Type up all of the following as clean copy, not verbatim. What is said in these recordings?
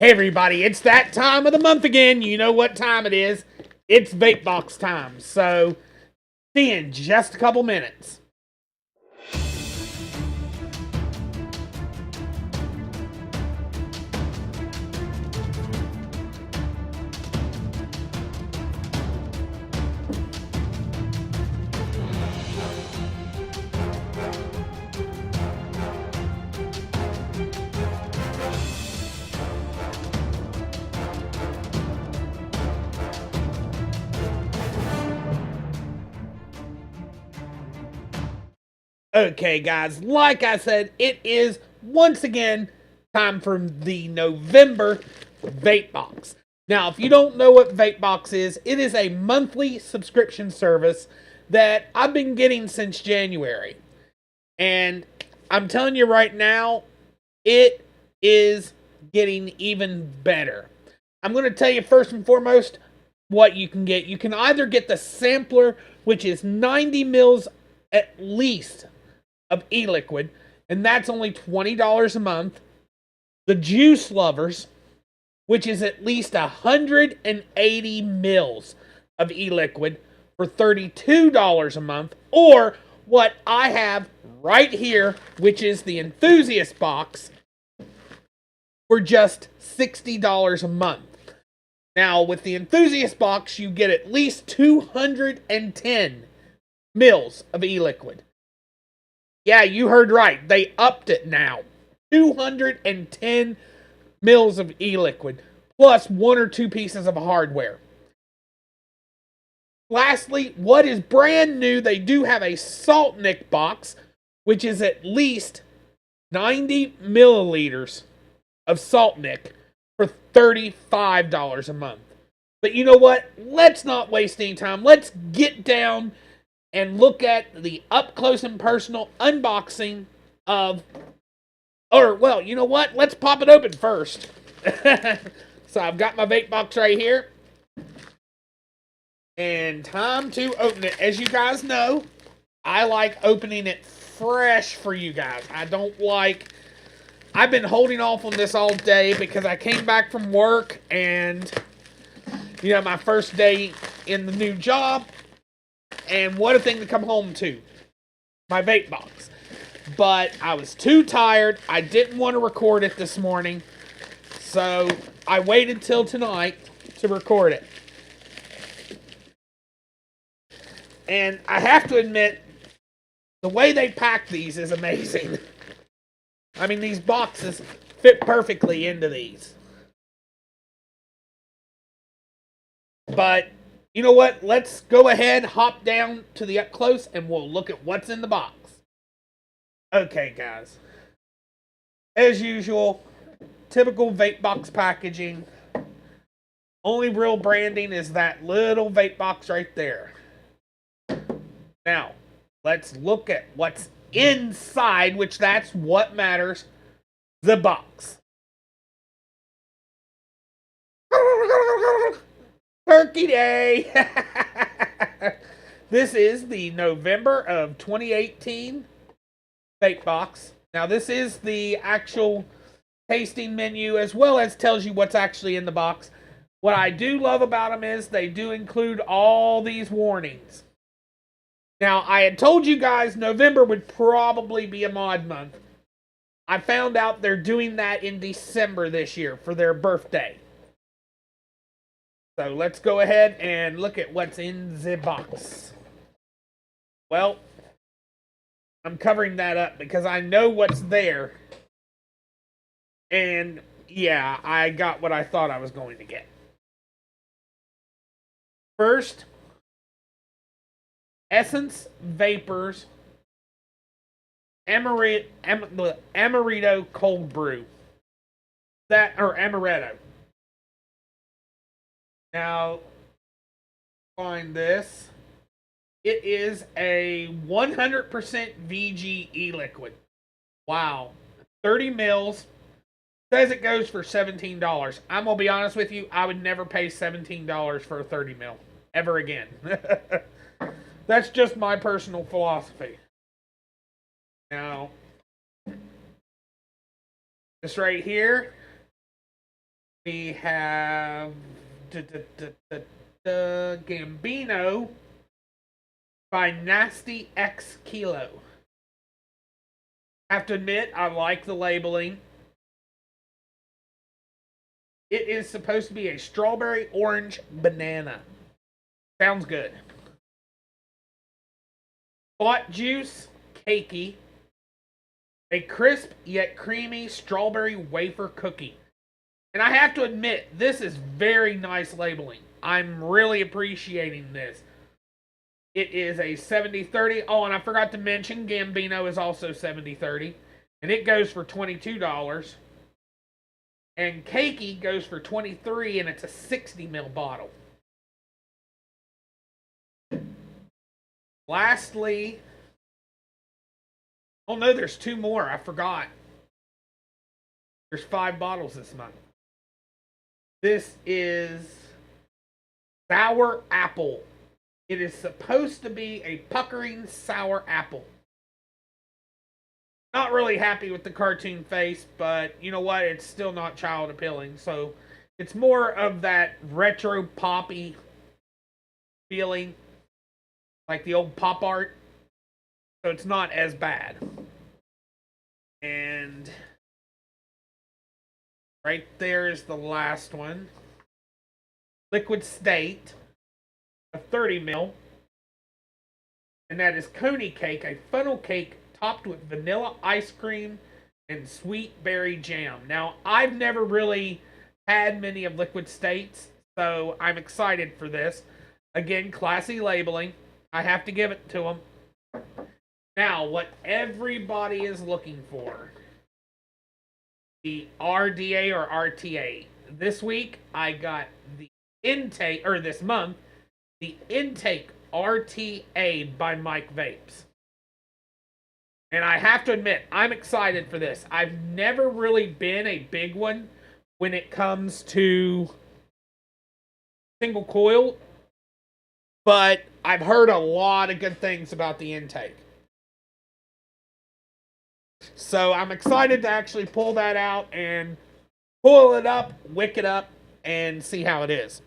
Hey everybody, it's that time of the month again. You know what time it is. It's Vapebox time. So, see you in just a couple minutes. Okay, guys, like I said, it is once again time for the November Vapebox. Now, if you don't know what Vapebox is, it is a monthly subscription service that I've been getting since January. And I'm telling you right now, it is getting even better. I'm going to tell you first and foremost what you can get. You can either get the sampler, which is 90 mils at least of e-liquid, and that's only $20 a month. The Juice Lovers, which is at least 180 mils of e-liquid for $32 a month, or what I have right here, which is the Enthusiast Box, for just $60 a month. Now, with the Enthusiast Box, you get at least 210 mils of e-liquid. Yeah, you heard right. They upped it now. 210 mils of e-liquid, plus one or two pieces of hardware. Lastly, what is brand new, they do have a Salt Nick box, which is at least 90 milliliters of Salt Nick for $35 a month. But you know what? Let's not waste any time. Let's get down and look at the up close and personal unboxing of, or well, you know what? Let's pop it open first. So I've got my vape box right here. And time to open it. As you guys know, I like opening it fresh for you guys. I've been holding off on this all day because I came back from work and, my first day in the new job. And what a thing to come home to. My vape box. But I was too tired. I didn't want to record it this morning. So I waited till tonight to record it. And I have to admit, the way they pack these is amazing. I mean, these boxes fit perfectly into these. But you know what? Let's go ahead, hop down to the up close, and we'll look at what's in the box. Okay, guys. As usual, typical vape box packaging. Only real branding is that little vape box right there. Now, let's look at what's inside, which that's what matters. The box. Turkey Day! This is the November of 2018 vape box. Now, this is the actual tasting menu as well as tells you what's actually in the box. What I do love about them is they do include all these warnings. Now, I had told you guys November would probably be a mod month. I found out they're doing that in December this year for their birthday. So let's go ahead and look at what's in the box. Well, I'm covering that up because I know what's there. And yeah, I got what I thought I was going to get. First, Essence Vapors Amaretto Cold Brew. Amaretto. Now, find this. It is a 100% VG e-liquid. Wow. 30 mils. Says it goes for $17. I'm going to be honest with you. I would never pay $17 for a 30 mil. Ever again. That's just my personal philosophy. Now, this right here We have Gambino by Nasty X Kilo. Have to admit, I like the labeling. It is supposed to be a strawberry orange banana. Sounds good. Spot Juice Cakey. A crisp yet creamy strawberry wafer cookie. And I have to admit, this is very nice labeling. I'm really appreciating this. It is a 70/30. Oh, and I forgot to mention, Gambino is also 70/30. And it goes for $22. And Cakey goes for $23, and it's a 60 ml bottle. Lastly, oh no, there's 2 more. I forgot. There's 5 bottles this month. This is Sour Apple. It is supposed to be a puckering sour apple. Not really happy with the cartoon face, but you know what? It's still not child appealing. So it's more of that retro poppy feeling, like the old pop art. So it's not as bad. And right there is the last one. Liquid State, a 30 ml. And that is Coney Cake, a funnel cake topped with vanilla ice cream and sweet berry jam. Now, I've never really had many of Liquid States, so I'm excited for this. Again, classy labeling. I have to give it to them. Now, what everybody is looking for, the RDA or RTA. This week, I got the intake, or this month, the intake RTA by Mike Vapes. And I have to admit, I'm excited for this. I've never really been a big one when it comes to single coil, but I've heard a lot of good things about the intake. So I'm excited to actually pull that out and pull it up, wick it up, and see how it is.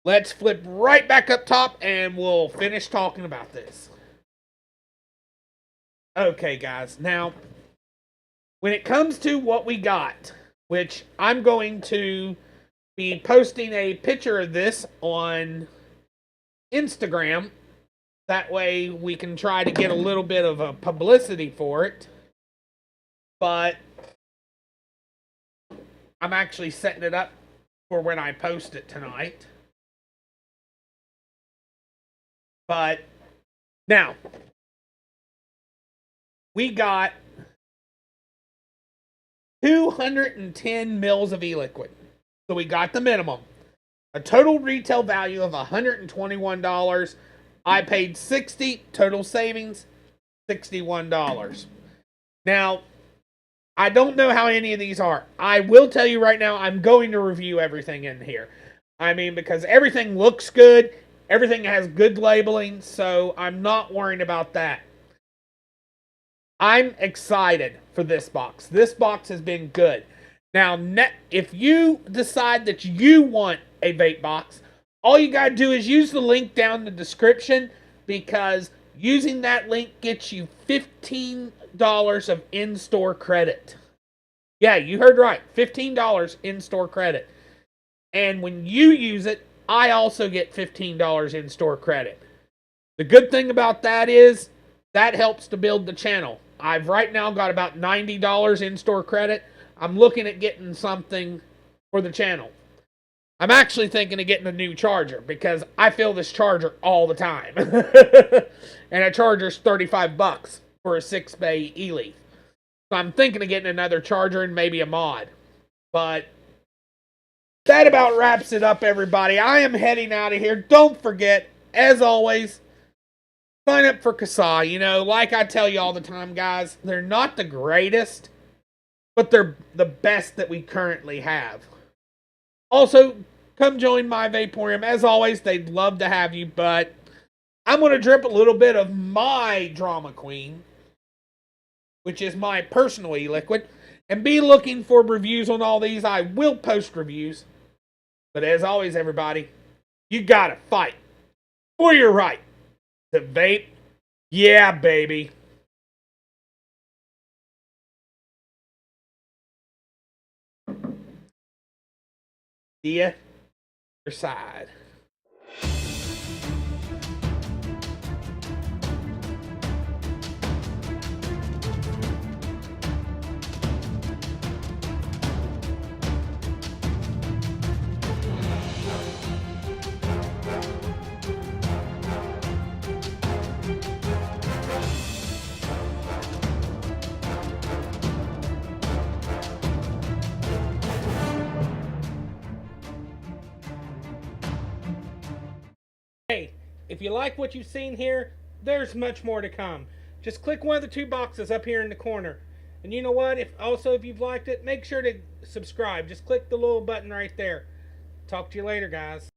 Let's flip right back up top and we'll finish talking about this. Okay, guys. Now, when it comes to what we got, which I'm going to be posting a picture of this on Instagram. That way we can try to get a little bit of a publicity for it. But I'm actually setting it up for when I post it tonight. But now, we got 210 mils of e-liquid. So we got the minimum. A total retail value of $121. I paid $60. Total savings, $61. Now, I don't know how any of these are. I will tell you right now, I'm going to review everything in here. I mean, because everything looks good. Everything has good labeling, so I'm not worrying about that. I'm excited for this box. This box has been good. Now, if you decide that you want a vape box, all you got to do is use the link down in the description, because using that link gets you $15 of in-store credit. Yeah, you heard right. $15 in-store credit. And when you use it, I also get $15 in-store credit. The good thing about that is that helps to build the channel. I've right now got about $90 in-store credit. I'm looking at getting something for the channel. I'm actually thinking of getting a new charger because I fill this charger all the time. And a charger's $35 for a 6-bay e-leaf. So I'm thinking of getting another charger and maybe a mod. But that about wraps it up, everybody. I am heading out of here. Don't forget, as always, sign up for CASA. You know, like I tell you all the time, guys, they're not the greatest, but they're the best that we currently have. Also, come join my Vaporium. As always, they'd love to have you, but I'm going to drip a little bit of my Drama Queen, which is my personal e-liquid. And be looking for reviews on all these. I will post reviews. But as always, everybody, you gotta fight for your right to vape. Yeah, baby. See ya. Other side. Hey, if you like what you've seen here, there's much more to come. Just click one of the two boxes up here in the corner. And you know what? If you've liked it, make sure to subscribe. Just click the little button right there. Talk to you later, guys.